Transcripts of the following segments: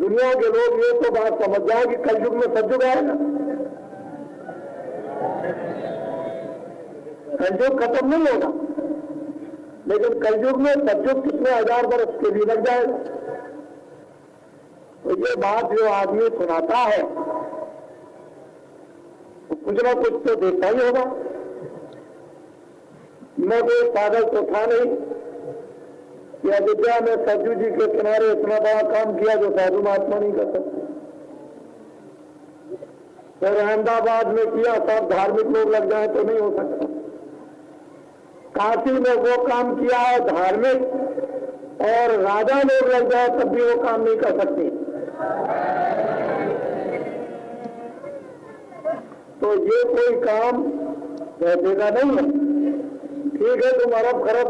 दुनिया के लोग ये तो बात समझ जाए कि कलयुग में सतयुग आएगा। कलयुग खत्म नहीं होगा, लेकिन कलयुग में सतयुग कितने हजार वर्ष के भी लग जाएगा। तो ये बात जो आदमी सुनाता है तो कुछ ना कुछ तो देखता ही होगा। मैं कोई पागल तो था नहीं कि अयोध्या में सरजू जी के किनारे इतना बड़ा काम किया जो साधु महात्मा नहीं कर सकते। और अहमदाबाद में किया, सब धार्मिक लोग लग जाए तो नहीं हो सकता। काशी में वो काम किया है धार्मिक, और राजा लोग लग जाए तब भी वो काम नहीं कर सकते। तो ये कोई काम वैसे का नहीं है। ठीक है, तुम अरब खरब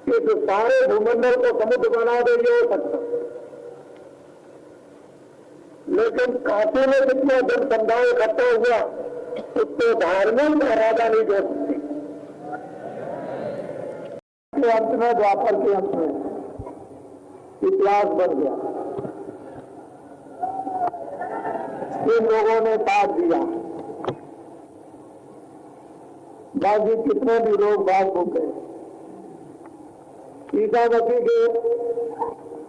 के तो सारे भूमंडल को समुद्र बना दो, ये हो सकता, लेकिन काशी में जितना जन समुदाय इकट्ठा हुआ उससे धार्मिक राजा नहीं जोड़ सकते। अंत में, द्वापर के अंत में इतिहास बन गया। इन लोगों ने साथ दिया, बाकी कितने भी लोग भाग भूखे। ईसामती के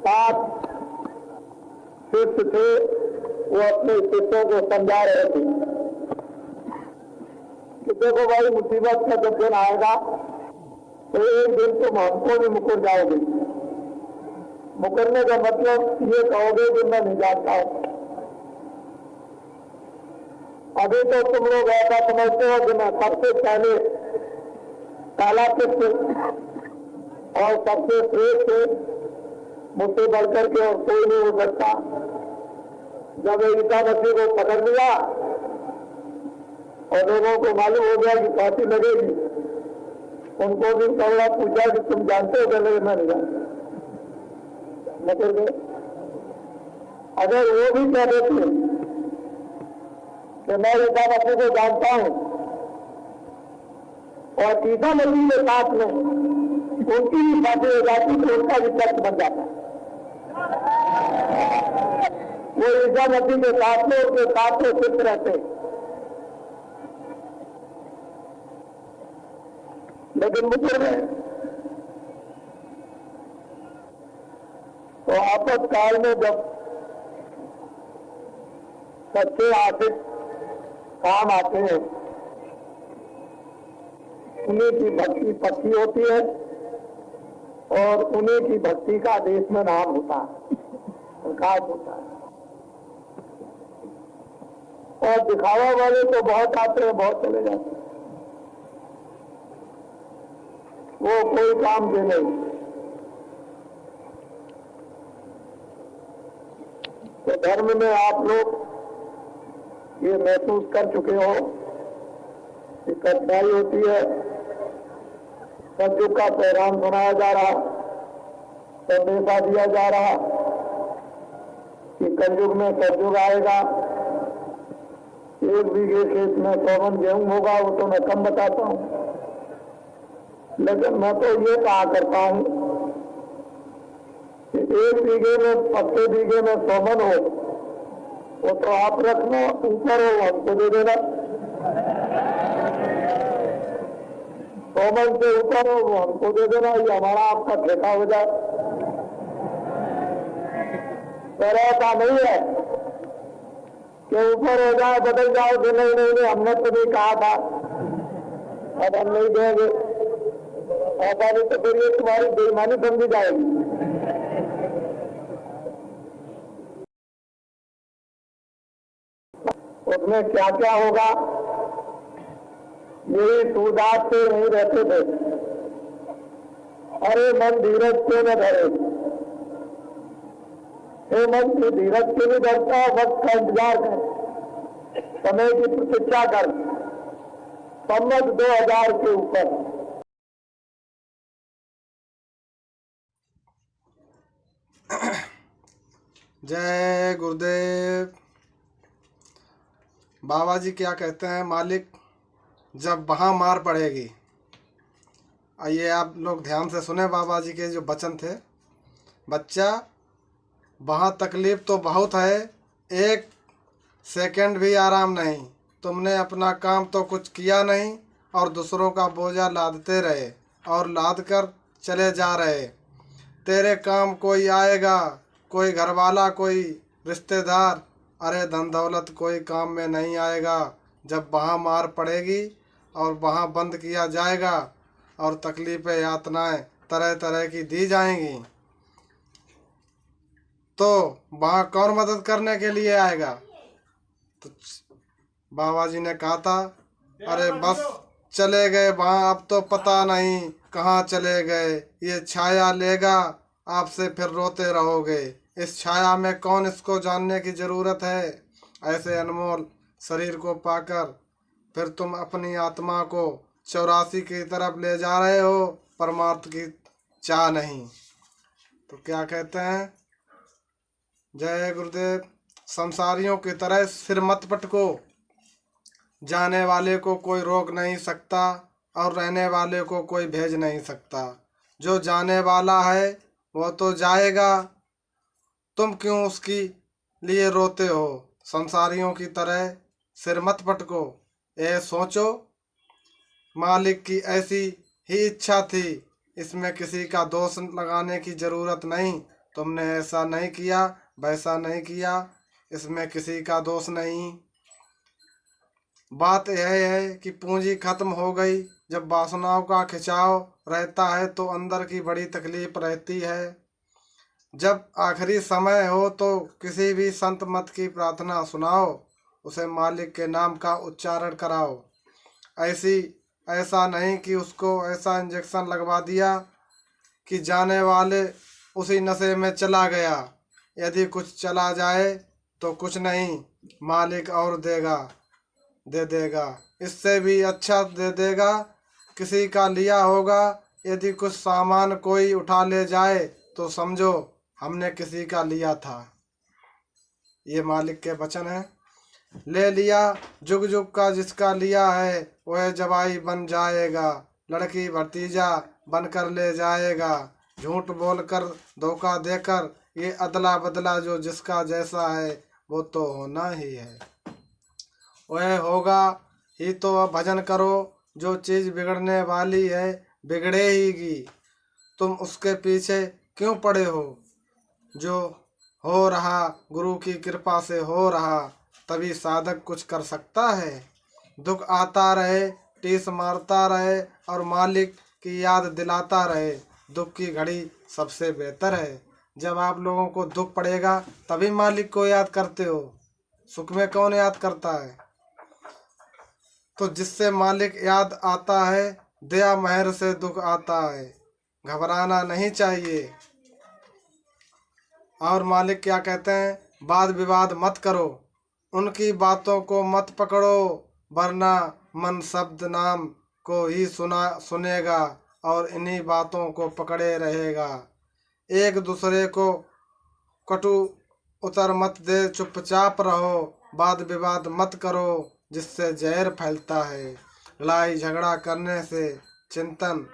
7 शिष्य थे, वो अपने शिष्यों को समझा रहे थे कि देखो भाई, मुसीबत का जब दिन आएगा तो एक दिन तुम हमको भी मुकर जाओगे। मुकरने का मतलब ये कहोगे कि मैं नहीं जानता हूं। अभी तो तुम लोग ऐसा समझते हो कि मैं सबसे पहले काला पिष्ट और सबसे श्रेष्ठ, मुझसे बढ़कर के और कोई नहीं हो सकता। जब ईसा मसीह को पकड़ लिया और लोगों को मालूम हो गया कि फांसी लगेगी, उनको भी कौड़ा पूछा कि तुम जानते हो? पहले मैं नहीं जानता। निकल गए। अगर वो भी कह देते कि मैं ईसा मसीह को जानता हूं और ईसा मसीह के साथ में उनकी भी फांसी हो जाती तो उनका भी तर्क बन जाता। वो ईसा मसीह के साथ में, उनके साथ में सिद्ध रहते, लेकिन मुझे में तो आपातकाल में जब सच्चे आर्थिक काम आते हैं, उन्हीं की भक्ति पक्की होती है और उन्हीं की भक्ति का देश में नाम होता है, प्रकाश होता है। और दिखावा वाले तो बहुत आते हैं, बहुत चले जाते हैं, वो कोई काम दे नहीं। तो धर्म में आप लोग ये महसूस कर चुके हो कि कठिनाई होती है। सतयुग का पैगाम सुनाया जा रहा, संदेशा दिया जा रहा कि कलयुग में सतयुग आएगा। 1 बीघे खेत में 100 मन गेहूं होगा, वो तो मैं कम बताता हूं, लेकिन मैं तो ये कहा करता हूं कि 1 बीघे में, 50 बीघे में 100 मन हो, वो तो आप रखना, ऊपर हो हमको दे देना। 100 मन से ऊपर हो वो हमको दे देना, ये हमारा आपका ठेका हो जाए। पर ऐसा नहीं है कि ऊपर हो जाए, बदल जाओ कि नहीं नहीं नहीं, हमने तो नहीं कहा था, अब हम नहीं देंगे। ऐसा नहीं तो फिर ये तुम्हारी बेईमानी समझी जाएगी। उसमें क्या क्या होगा, यही सूदात से नहीं रहते थे। अरे मन धीरज क्यों न धरे, हे मन की धीरज क्यों नहीं धरता? वक्त का इंतजार कर, समय की प्रतीक्षा कर। सम्मत 2000 के ऊपर जय गुरुदेव। बाबा जी क्या कहते हैं, मालिक जब वहाँ मार पड़ेगी। आइए आप लोग ध्यान से सुने बाबा जी के जो वचन थे। बच्चा वहाँ तकलीफ तो बहुत है, एक सेकंड भी आराम नहीं। तुमने अपना काम तो कुछ किया नहीं और दूसरों का बोझा लादते रहे और लाद कर चले जा रहे। तेरे काम कोई आएगा, कोई घरवाला, कोई रिश्तेदार, अरे धन दौलत कोई काम में नहीं आएगा जब वहाँ मार पड़ेगी और वहाँ बंद किया जाएगा और तकलीफ़ें यातनाएं तरह तरह की दी जाएंगी। तो वहाँ कौन मदद करने के लिए आएगा? तो बाबा जी ने कहा था, अरे बस चले गए वहाँ, अब तो पता नहीं कहाँ चले गए। ये छाया लेगा आपसे, फिर रोते रहोगे। इस छाया में कौन, इसको जानने की ज़रूरत है। ऐसे अनमोल शरीर को पाकर फिर तुम अपनी आत्मा को 84 की तरफ ले जा रहे हो, परमार्थ की चाह नहीं। तो क्या कहते हैं, जय गुरुदेव। संसारियों की तरह सिर मत पटको, जाने वाले को कोई रोक नहीं सकता और रहने वाले को कोई भेज नहीं सकता। जो जाने वाला है वो तो जाएगा, तुम क्यों उसकी लिए रोते हो। संसारियों की तरह सिर मत पटको, ये सोचो मालिक की ऐसी ही इच्छा थी, इसमें किसी का दोष लगाने की ज़रूरत नहीं। तुमने ऐसा नहीं किया, वैसा नहीं किया, इसमें किसी का दोष नहीं। बात यह है कि पूंजी खत्म हो गई। जब वासनाओं का खिंचाव रहता है तो अंदर की बड़ी तकलीफ रहती है। जब आखिरी समय हो तो किसी भी संत मत की प्रार्थना सुनाओ, उसे मालिक के नाम का उच्चारण कराओ। ऐसा नहीं कि उसको ऐसा इंजेक्शन लगवा दिया कि जाने वाले उसी नशे में चला गया। यदि कुछ चला जाए तो कुछ नहीं, मालिक और दे देगा, इससे भी अच्छा दे देगा। किसी का लिया होगा, यदि कुछ सामान कोई उठा ले जाए तो समझो हमने किसी का लिया था। ये मालिक के वचन है। ले लिया, जुग जुग का जिसका लिया है वह जवाई बन जाएगा, लड़की भतीजा बनकर ले जाएगा। झूठ बोलकर धोखा देकर ये अदला बदला जो जिसका जैसा है वो तो होना ही है, वह होगा ही। तो भजन करो, जो चीज़ बिगड़ने वाली है बिगड़ेगी, तुम उसके पीछे क्यों पड़े हो। जो हो रहा गुरु की कृपा से हो रहा, तभी साधक कुछ कर सकता है। दुख आता रहे, टीस मारता रहे और मालिक की याद दिलाता रहे। दुख की घड़ी सबसे बेहतर है। जब आप लोगों को दुख पड़ेगा तभी मालिक को याद करते हो, सुख में कौन याद करता है। तो जिससे मालिक याद आता है, दया मेहर से दुख आता है। घबराना नहीं चाहिए। और मालिक क्या कहते हैं, वाद विवाद मत करो, उनकी बातों को मत पकड़ो, वरना मन शब्द नाम को ही सुनेगा और इन्हीं बातों को पकड़े रहेगा। एक दूसरे को कटु उत्तर मत दे, चुपचाप रहो। वाद विवाद मत करो, जिससे जहर फैलता है। लड़ाई झगड़ा करने से चिंतन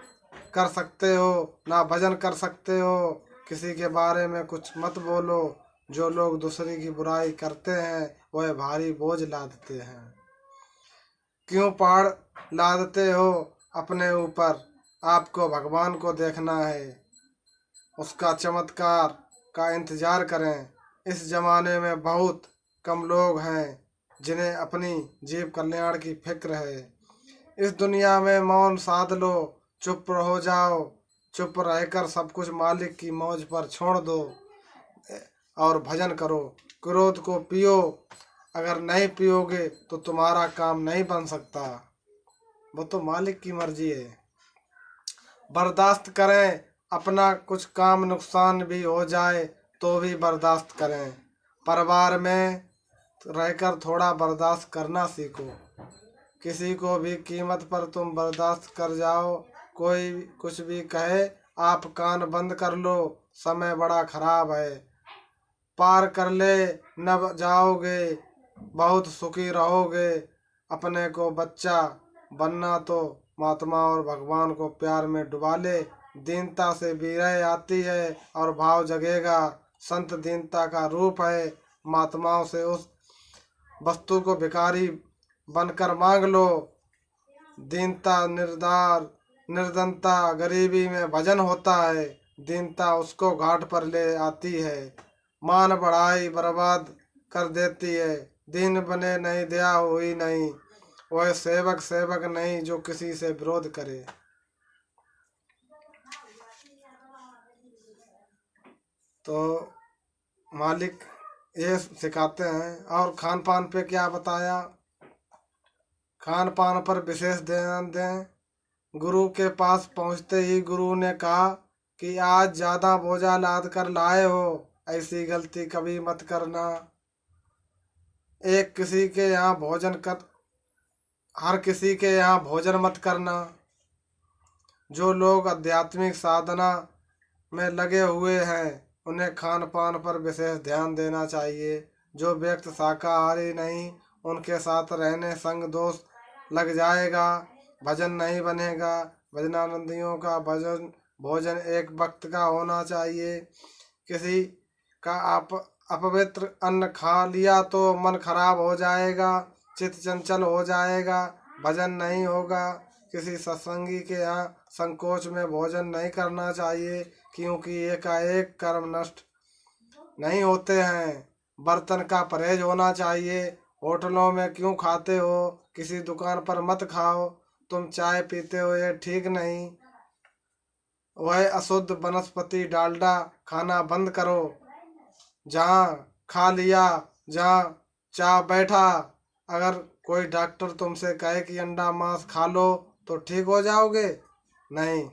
कर सकते हो ना भजन कर सकते हो। किसी के बारे में कुछ मत बोलो। जो लोग दूसरे की बुराई करते हैं वह भारी बोझ लादते हैं। क्यों पहाड़ लादते हो अपने ऊपर। आपको भगवान को देखना है, उसका चमत्कार का इंतजार करें। इस जमाने में बहुत कम लोग हैं जिन्हें अपनी जीव कल्याण की फिक्र है। इस दुनिया में मौन साध लो, चुप हो जाओ। चुप रहकर सब कुछ मालिक की मौज पर छोड़ दो और भजन करो। क्रोध को पियो, अगर नहीं पियोगे तो तुम्हारा काम नहीं बन सकता, वो तो मालिक की मर्जी है। बर्दाश्त करें, अपना कुछ काम नुकसान भी हो जाए तो भी बर्दाश्त करें। परिवार में रहकर थोड़ा बर्दाश्त करना सीखो। किसी को भी कीमत पर तुम बर्दाश्त कर जाओ, कोई कुछ भी कहे आप कान बंद कर लो। समय बड़ा खराब है, पार कर ले न जाओगे, बहुत सुखी रहोगे। अपने को बच्चा बनना तो महात्मा और भगवान को प्यार में डुबा ले। दीनता से विरह आती है और भाव जगेगा संत दीनता का रूप है। महात्माओं से उस वस्तु को भिखारी बनकर मांग लो। दीनता निर्धनता गरीबी में भजन होता है। दीनता उसको घाट पर ले आती है। मान बढ़ाई बर्बाद कर देती है। दीन बने नहीं दया हुई नहीं। वह सेवक सेवक नहीं जो किसी से विरोध करे। तो मालिक ये सिखाते हैं। और खान पान पे क्या बताया? खान पान पर विशेष ध्यान दें। गुरु के पास पहुंचते ही गुरु ने कहा कि आज ज़्यादा बोझा लाद कर लाए हो, ऐसी गलती कभी मत करना। एक किसी के यहाँ भोजन कर हर किसी के यहाँ भोजन मत करना। जो लोग आध्यात्मिक साधना में लगे हुए हैं उन्हें खान पान पर विशेष ध्यान देना चाहिए। जो व्यक्ति शाकाहारी नहीं, उनके साथ रहने संग दोष लग जाएगा, भजन नहीं बनेगा। भजनानंदियों का भोजन एक वक्त का होना चाहिए। किसी का अपवित्र अन्न खा लिया तो मन खराब हो जाएगा, चित्त चंचल हो जाएगा, भजन नहीं होगा। किसी सत्संगी के यहाँ संकोच में भोजन नहीं करना चाहिए, क्योंकि एकाएक कर्म नष्ट नहीं होते हैं। बर्तन का परहेज होना चाहिए। होटलों में क्यों खाते हो? किसी दुकान पर मत खाओ। तुम चाय पीते हो, ये ठीक नहीं। वह अशुद्ध वनस्पति डालडा खाना बंद करो। जहाँ खा लिया, जहाँ चाह बैठा, अगर कोई डॉक्टर तुमसे कहे कि अंडा मांस खा लो तो ठीक हो जाओगे? नहीं।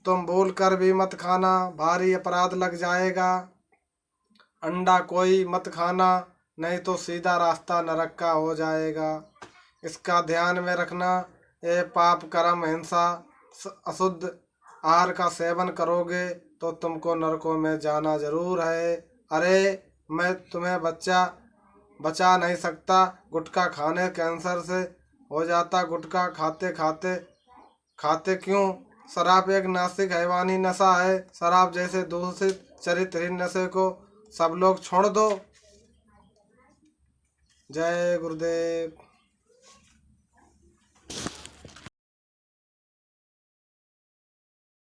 तुम भूल कर भी मत खाना, भारी अपराध लग जाएगा। अंडा कोई मत खाना, नहीं तो सीधा रास्ता नरक का हो जाएगा। इसका ध्यान में रखना। ये पाप कर्म हिंसा अशुद्ध आहार का सेवन करोगे तो तुमको नरकों में जाना जरूर है। अरे मैं तुम्हें बचा नहीं सकता। गुटखा खाने कैंसर से हो जाता। गुटखा खाते क्यों? शराब एक नासिक हैवानी नशा है। शराब जैसे दूषित चरित्रहीन नशे को सब लोग छोड़ दो। जय गुरुदेव।